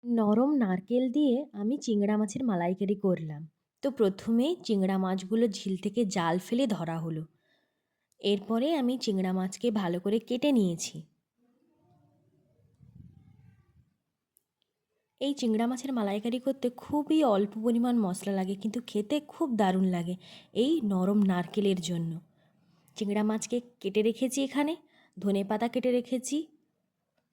নরম নারকেল দিয়ে আমি চিংড়া মাছের মালাইকারি করলাম। তো প্রথমেই চিংড়া মাছগুলো ঝিল থেকে জাল ফেলে ধরা হলো। এরপরে আমি চিংড়া মাছকে ভালো করে কেটে নিয়েছি। এই চিংড়া মাছের মালাইকারি করতে খুবই অল্প পরিমাণ মশলা লাগে, কিন্তু খেতে খুব দারুণ লাগে এই নরম নারকেলের জন্য। চিংড়া মাছকে কেটে রেখেছি, এখানে ধনেপাতা কেটে রেখেছি,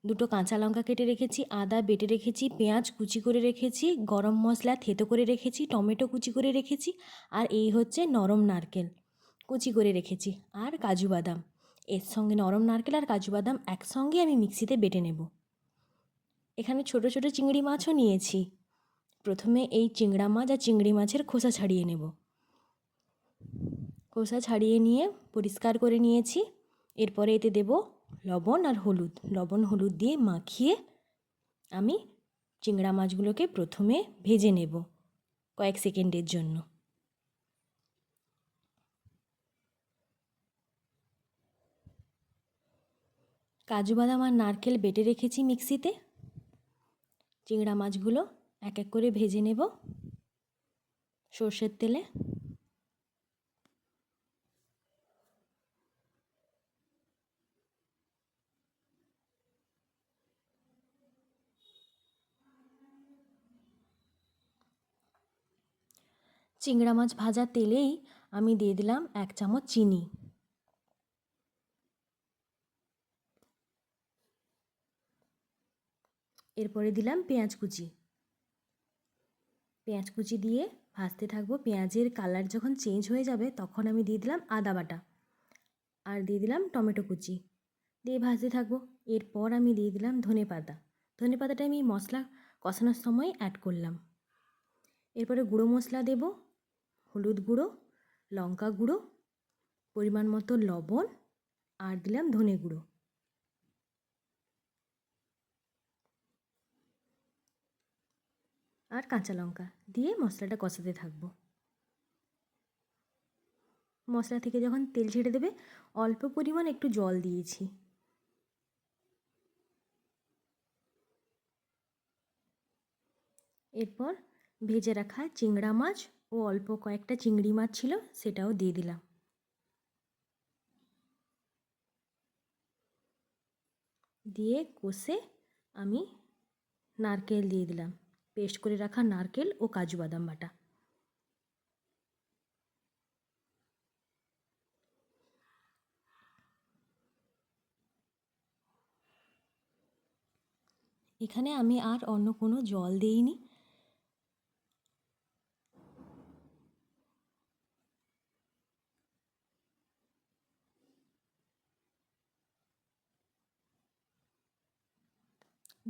দুটো কাঁচা লঙ্কা কেটে রেখেছি, আদা বেটে রেখেছি, পেঁয়াজ কুচি করে রেখেছি, গরম মশলা থেতো করে রেখেছি, টমেটো কুচি করে রেখেছি, আর এই হচ্ছে নরম নারকেল কুচি করে রেখেছি, আর কাজু বাদাম। এর সঙ্গে নরম নারকেল আর কাজু বাদাম একসঙ্গে আমি মিক্সিতে বেটে নেব। এখানে ছোট ছোট চিংড়ি মাছও নিয়েছি। প্রথমে এই চিংড়া মাছ আর চিংড়ি মাছের খোসা ছাড়িয়ে নেব। খোসা ছাড়িয়ে নিয়ে পরিষ্কার করে নিয়েছি। এরপরে এতে দেব লবণ আর হলুদ। লবণ হলুদ দিয়ে মাখিয়ে আমি চিংড়া মাছগুলোকে প্রথমে ভেজে নেব কয়েক সেকেন্ডের জন্য। কাজু বাদাম আর নারকেল বেটে রেখেছি মিক্সিতে। চিংড়া মাছগুলো এক এক করে ভেজে নেব সর্ষের তেলে। চিংড়া মাছ ভাজা তেলেই আমি দিয়ে দিলাম 1 চামচ চিনি। এরপরে দিলাম পেঁয়াজ কুচি। পেঁয়াজ কুচি দিয়ে ভাজতে থাকবো। পেঁয়াজের কালার যখন চেঞ্জ হয়ে যাবে তখন আমি দিয়ে দিলাম আদা বাটা, আর দিয়ে দিলাম টমেটো কুচি, দিয়ে ভাজতে থাকবো। এরপর আমি দিয়ে দিলাম ধনেপাতা। ধনেপাতাটা আমি মশলা কষানোর সময় অ্যাড করলাম। এরপরে গুঁড়ো মশলা দেব, হলুদ গুঁড়ো, লঙ্কা গুঁড়ো, পরিমাণ মতো লবণ, আর দিলাম ধনে গুঁড়ো। আর কাঁচা লঙ্কা দিয়ে মশলাটা কষাতে থাকবো। মশলা থেকে যখন তেল ছেড়ে দেবে অল্প পরিমাণ একটু জল দিয়েছি। এরপর ভেজে রাখা চিংড়া মাছ ও অল্প কয়েকটা চিংড়ি মাছ ছিল সেটাও দিয়ে দিলাম। দিয়ে কষে আমি নারকেল দিয়ে দিলাম, পেস্ট করে রাখা নারকেল ও কাজু বাদাম বাটা। এখানে আমি আর অন্য কোনো জল দিইনি।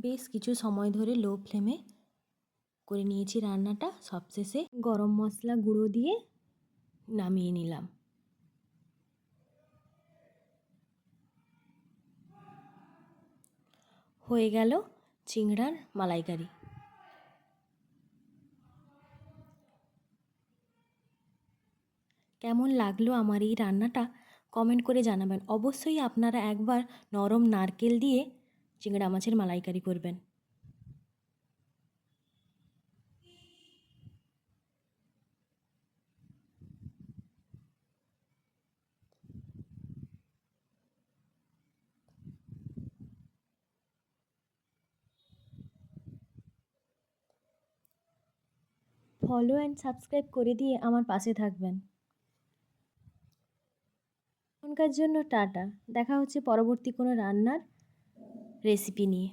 বেশ কিছু সময় ধরে লো ফ্লেমে করে নিয়েছি রান্নাটা। সবশেষে গরম মশলা গুঁড়ো দিয়ে নামিয়ে নিলাম। হয়ে গেল চিংড়ার মালাইকারি। কেমন লাগলো আমার এই রান্নাটা কমেন্ট করে জানাবেন। অবশ্যই আপনারা একবার নরম নারকেল দিয়ে চিংড়া মাছের মালাইকারি করবেন। ফলো অ্যান্ড সাবস্ক্রাইব করে দিয়ে আমার পাশে থাকবেন। এখনকার জন্য টাটা। দেখা হচ্ছে পরবর্তী কোনো রান্নার রেসিপি নিয়ে।